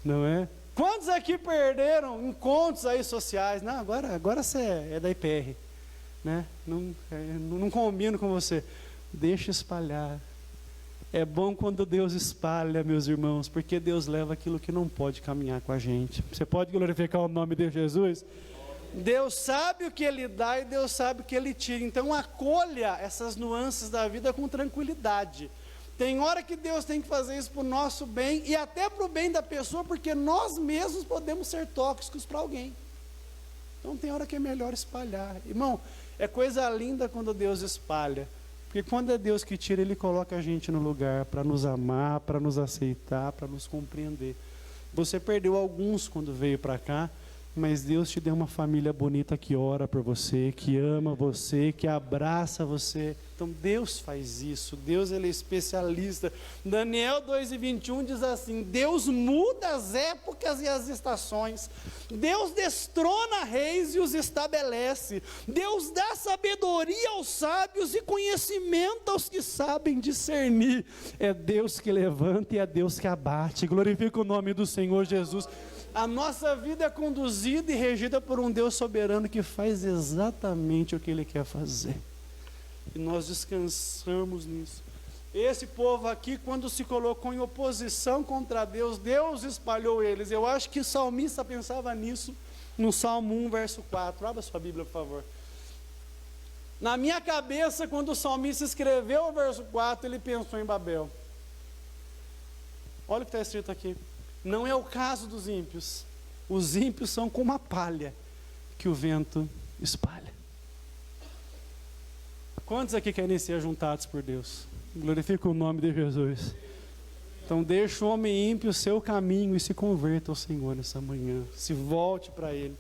S1: Não é? Quantos aqui perderam encontros aí sociais? Não, agora você é da IPR, né? Não combino com você. Deixa espalhar. É bom quando Deus espalha, meus irmãos, porque Deus leva aquilo que não pode caminhar com a gente. Você pode glorificar o nome de Jesus? Deus sabe o que Ele dá e Deus sabe o que Ele tira. Então acolha essas nuances da vida com tranquilidade. Tem hora que Deus tem que fazer isso para o nosso bem e até para o bem da pessoa, porque nós mesmos podemos ser tóxicos para alguém. Então tem hora que é melhor espalhar. Irmão, é coisa linda quando Deus espalha, porque quando é Deus que tira, Ele coloca a gente no lugar para nos amar, para nos aceitar, para nos compreender. Você perdeu alguns quando veio para cá, mas Deus te deu uma família bonita que ora por você, que ama você, que abraça você. Então Deus faz isso, Deus Ele é especialista. Daniel 2:21 diz assim: Deus muda as épocas e as estações, Deus destrona reis e os estabelece, Deus dá sabedoria aos sábios e conhecimento aos que sabem discernir. É Deus que levanta e é Deus que abate. Glorifica o nome do Senhor Jesus. A nossa vida é conduzida e regida por um Deus soberano que faz exatamente o que Ele quer fazer. E nós descansamos nisso. Esse povo aqui, quando se colocou em oposição contra Deus, Deus espalhou eles. Eu acho que o salmista pensava nisso no Salmo 1, verso 4. Abra sua Bíblia, por favor. Na minha cabeça, quando o salmista escreveu o verso 4, ele pensou em Babel. Olha o que está escrito aqui. Não é o caso dos ímpios. Os ímpios são como a palha que o vento espalha. Quantos aqui querem ser juntados por Deus? Glorifica o nome de Jesus. Então deixa o homem ímpio o seu caminho e se converta ao Senhor nessa manhã. Se volte para Ele.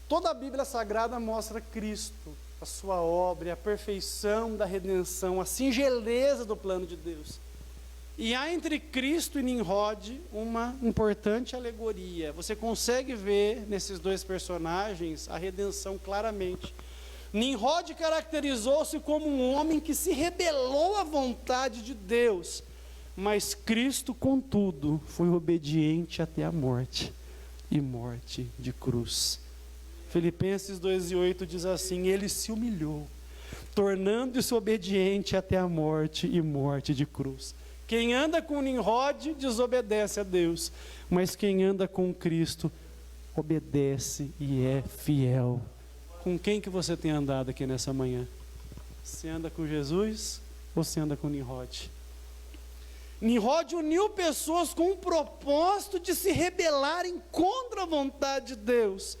S1: Toda a Bíblia Sagrada mostra Cristo, a sua obra, a perfeição da redenção, a singeleza do plano de Deus. E há entre Cristo e Nimrod uma importante alegoria. Você consegue ver nesses dois personagens a redenção claramente. Nimrod caracterizou-se como um homem que se rebelou à vontade de Deus, mas Cristo, contudo, foi obediente até a morte, e morte de cruz. Filipenses 2:8 diz assim: Ele se humilhou, tornando-se obediente até a morte e morte de cruz. Quem anda com Nimrod desobedece a Deus, mas quem anda com Cristo obedece e é fiel. Com quem que você tem andado aqui nessa manhã? Você anda com Jesus ou você anda com Nimrod? Nimrod uniu pessoas com o propósito de se rebelarem contra a vontade de Deus,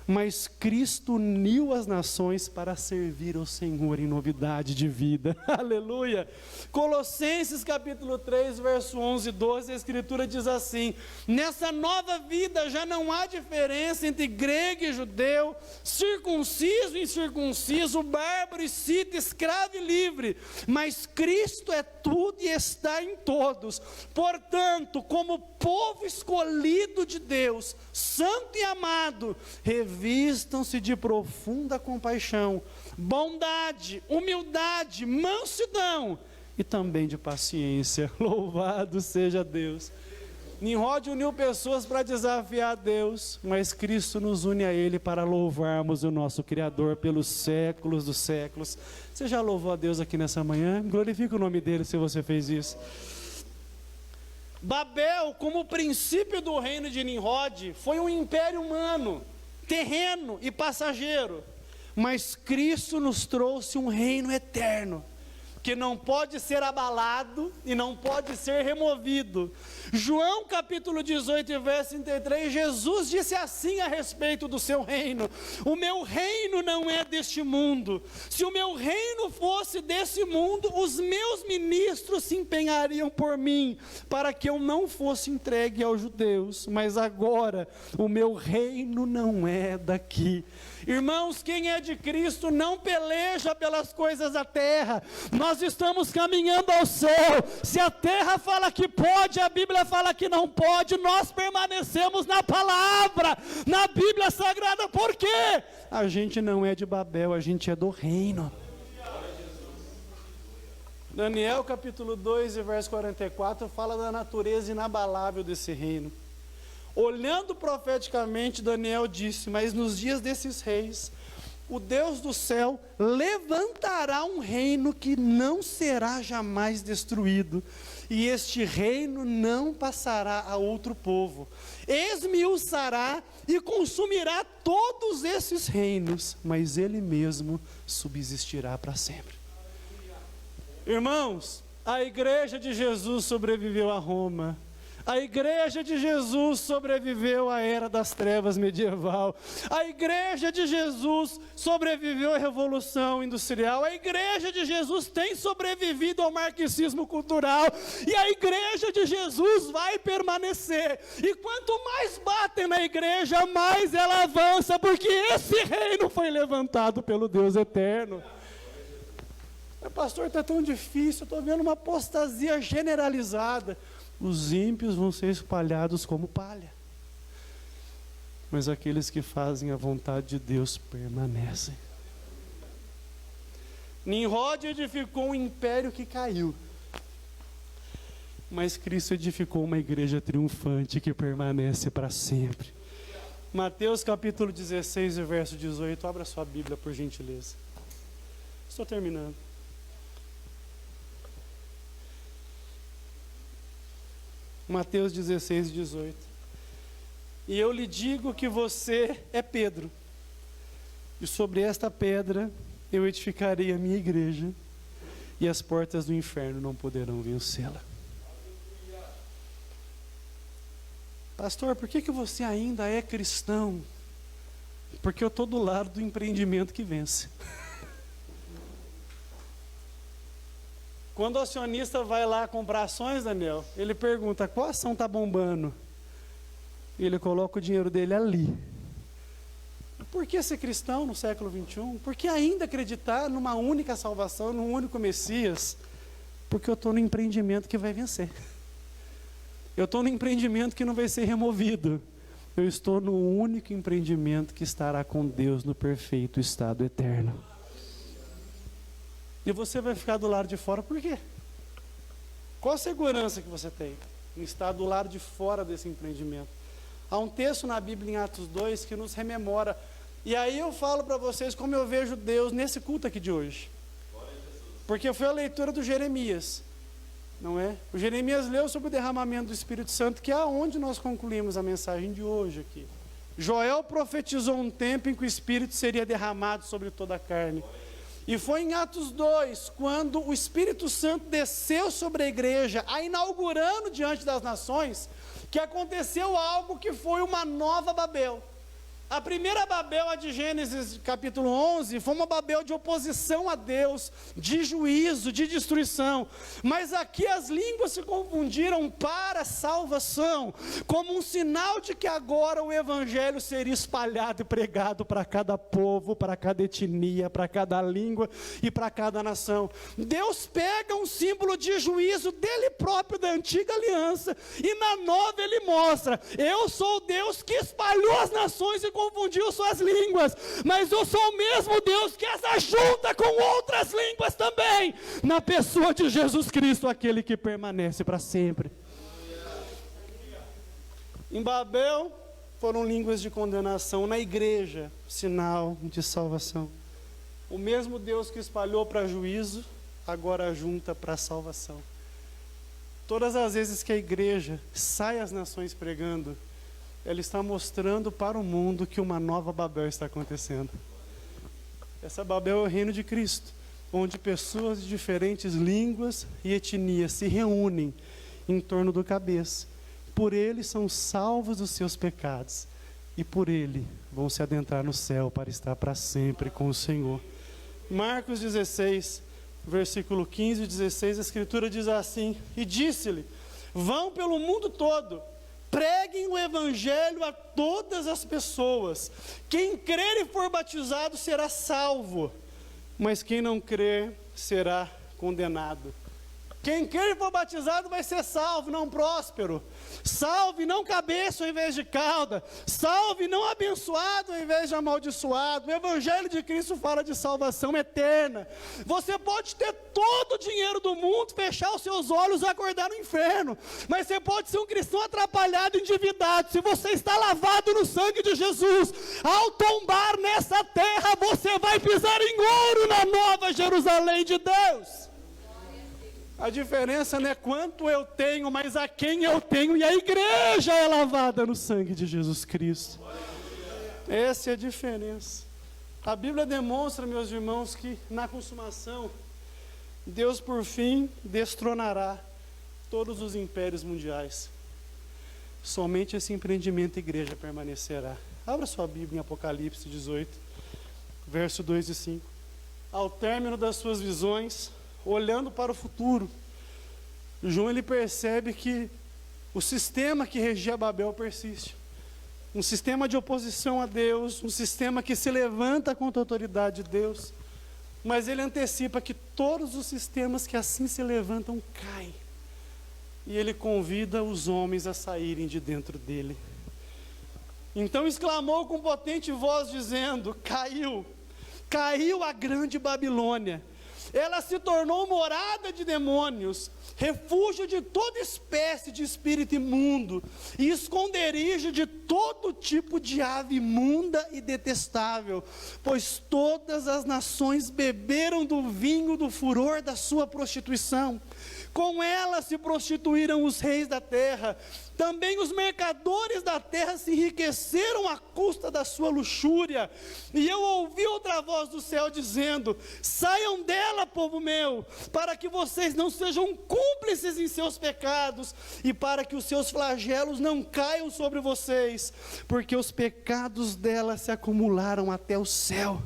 S2: mas Cristo uniu as nações para servir ao Senhor em novidade de vida. Aleluia! Colossenses capítulo 3, verso 11 e 12, a Escritura diz assim: nessa nova vida já não há diferença entre grego e judeu, circunciso e incircunciso, bárbaro e cita, escravo e livre, mas Cristo é tudo e está em todos. Portanto, como povo escolhido de Deus, santo e amado, revistam-se de profunda compaixão, bondade, humildade, mansidão e também de paciência. Louvado seja Deus. Nimrod uniu pessoas para desafiar a Deus, mas Cristo nos une a Ele para louvarmos o nosso Criador pelos séculos dos séculos. Você já louvou a Deus aqui nessa manhã? Glorifica o nome dEle se você fez isso. Babel, como princípio do reino de Nimrod, foi um império humano, terreno e passageiro, mas Cristo nos trouxe um reino eterno, que não pode ser abalado e não pode ser removido. João capítulo 18, verso 33, Jesus disse assim a respeito do seu reino: o meu reino não é deste mundo. Se o meu reino fosse desse mundo, os meus ministros se empenhariam por mim, para que eu não fosse entregue aos judeus, mas agora o meu reino não é daqui. Irmãos, quem é de Cristo não peleja pelas coisas da terra. Nós estamos caminhando ao céu. Se a terra fala que pode, a Bíblia fala que não pode, nós permanecemos na palavra, na Bíblia Sagrada. Por quê? A gente não é de Babel, a gente é do reino. Daniel capítulo 2 e verso 44 fala da natureza inabalável desse reino. Olhando profeticamente, Daniel disse: mas nos dias desses reis, o Deus do céu levantará um reino que não será jamais destruído, e este reino não passará a outro povo. Esmiuçará e consumirá todos esses reinos, mas ele mesmo subsistirá para sempre. Irmãos, a igreja de Jesus sobreviveu a Roma. A igreja de Jesus sobreviveu à era das trevas medieval. A igreja de Jesus sobreviveu à revolução industrial. A igreja de Jesus tem sobrevivido ao marxismo cultural. E a igreja de Jesus vai permanecer. E quanto mais batem na igreja, mais ela avança, porque esse reino foi levantado pelo Deus eterno. Mas, pastor, está tão difícil, eu estou vendo uma apostasia generalizada. Os ímpios vão ser espalhados como palha, mas aqueles que fazem a vontade de Deus permanecem. Nimrod edificou um império que caiu, mas Cristo edificou uma igreja triunfante que permanece para sempre. Mateus capítulo 16, verso 18, abra sua Bíblia por gentileza. Estou terminando. Mateus 16, 18. E eu lhe digo que você é Pedro, e sobre esta pedra eu edificarei a minha igreja, e as portas do inferno não poderão vencê-la. Pastor, por que você ainda é cristão? Porque eu estou do lado do empreendimento que vence. Quando o acionista vai lá comprar ações, Daniel, ele pergunta: qual ação está bombando? E ele coloca o dinheiro dele ali. Por que ser cristão no século 21? Por que ainda acreditar numa única salvação, num único Messias? Porque eu estou no empreendimento que vai vencer. Eu estou no empreendimento que não vai ser removido. Eu estou no único empreendimento que estará com Deus no perfeito estado eterno. E você vai ficar do lado de fora, por quê? Qual a segurança que você tem em estar do lado de fora desse empreendimento? Há um texto na Bíblia, em Atos 2, que nos rememora. E aí eu falo para vocês como eu vejo Deus nesse culto aqui de hoje. Porque foi a leitura do Jeremias, não é? O Jeremias leu sobre o derramamento do Espírito Santo, que é onde nós concluímos a mensagem de hoje aqui. Joel profetizou um tempo em que o Espírito seria derramado sobre toda a carne. E foi em Atos 2, quando o Espírito Santo desceu sobre a igreja, a inaugurando diante das nações, que aconteceu algo que foi uma nova Babel.
S1: A primeira Babel, a de Gênesis capítulo 11, foi uma Babel de oposição a Deus, de juízo, de destruição. Mas aqui as línguas se confundiram para salvação, como um sinal de que agora o evangelho seria espalhado e pregado para cada povo, para cada etnia, para cada língua e para cada nação. Deus pega um símbolo de juízo dele próprio da antiga aliança e na nova ele mostra: eu sou o Deus que espalhou as nações e confundiu suas línguas, mas eu sou o mesmo Deus que as ajunta com outras línguas também, na pessoa de Jesus Cristo, aquele que permanece para sempre. Em Babel foram línguas de condenação, na igreja, sinal de salvação. O mesmo Deus que espalhou para juízo, agora junta para salvação. Todas as vezes que a igreja sai às nações pregando, ela está mostrando para o mundo que uma nova Babel está acontecendo. Essa Babel é o reino de Cristo, onde pessoas de diferentes línguas e etnias se reúnem em torno do cabeça. Por ele são salvos dos seus pecados, e por ele vão se adentrar no céu para estar para sempre com o Senhor. Marcos 16, versículo 15 e 16, a Escritura diz assim: e disse-lhe: vão pelo mundo todo, preguem o evangelho a todas as pessoas. Quem crer e for batizado será salvo, mas quem não crer será condenado. Quem crer e for batizado vai ser salvo, não próspero. Salve, não cabeça ao invés de cauda. Salve, não abençoado ao invés de amaldiçoado. O evangelho de Cristo fala de salvação eterna. Você pode ter todo o dinheiro do mundo, fechar os seus olhos e acordar no inferno, mas você pode ser um cristão atrapalhado, endividado. Se você está lavado no sangue de Jesus, ao tombar nessa terra, você vai pisar em ouro na nova Jerusalém de Deus. A diferença não é quanto eu tenho, mas a quem eu tenho, e a igreja é lavada no sangue de Jesus Cristo. Essa é a diferença. A Bíblia demonstra, meus irmãos, que na consumação, Deus por fim destronará todos os impérios mundiais. Somente esse empreendimento igreja permanecerá. Abra sua Bíblia em Apocalipse 18, verso 2 e 5. Ao término das suas visões, olhando para o futuro, João ele percebe que o sistema que regia Babel persiste. Um sistema de oposição a Deus, um sistema que se levanta contra a autoridade de Deus. Mas ele antecipa que todos os sistemas que assim se levantam caem. E ele convida os homens a saírem de dentro dele. Então exclamou com potente voz dizendo: caiu, caiu a grande Babilônia. Ela se tornou morada de demônios, refúgio de toda espécie de espírito imundo, e esconderijo de todo tipo de ave imunda e detestável, pois todas as nações beberam do vinho do furor da sua prostituição. Com ela se prostituíram os reis da terra, também os mercadores da terra se enriqueceram à custa da sua luxúria. E eu ouvi outra voz do céu dizendo: saiam dela, povo meu, para que vocês não sejam cúmplices em seus pecados, e para que os seus flagelos não caiam sobre vocês, porque os pecados dela se acumularam até o céu,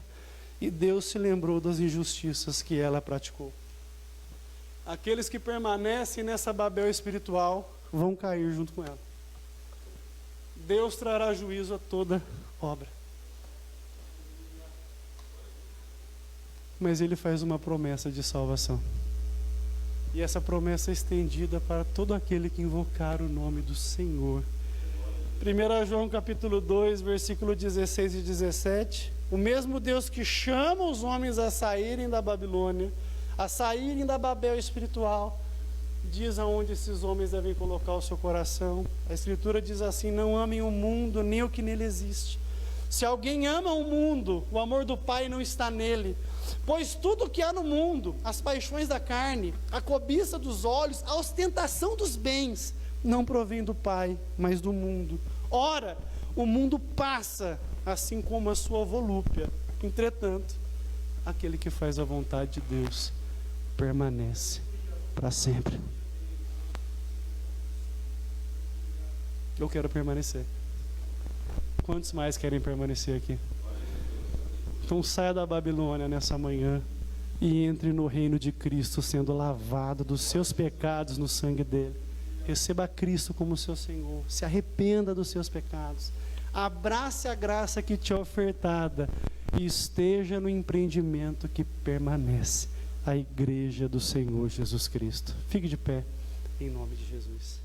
S1: e Deus se lembrou das injustiças que ela praticou. Aqueles que permanecem nessa Babel espiritual vão cair junto com ela. Deus trará juízo a toda obra. Mas Ele faz uma promessa de salvação. E essa promessa é estendida para todo aquele que invocar o nome do Senhor. 1 João capítulo 2, versículo 16 e 17. O mesmo Deus que chama os homens a saírem da Babilônia, a saírem da Babel espiritual, diz aonde esses homens devem colocar o seu coração. A Escritura diz assim: não amem o mundo, nem o que nele existe. Se alguém ama o mundo, o amor do Pai não está nele. Pois tudo que há no mundo, as paixões da carne, a cobiça dos olhos, a ostentação dos bens, não provém do Pai, mas do mundo. Ora, o mundo passa, assim como a sua volúpia. Entretanto, aquele que faz a vontade de Deus permanece para sempre. Eu quero permanecer.
S2: Quantos mais querem permanecer aqui? Então saia da Babilônia nessa manhã e entre no reino de Cristo, sendo lavado dos seus pecados no sangue dele. Receba Cristo como seu Senhor, se arrependa dos seus pecados, abrace a graça que te é ofertada e esteja no empreendimento que permanece, a igreja do Senhor Jesus Cristo. Fique de pé, em nome de Jesus.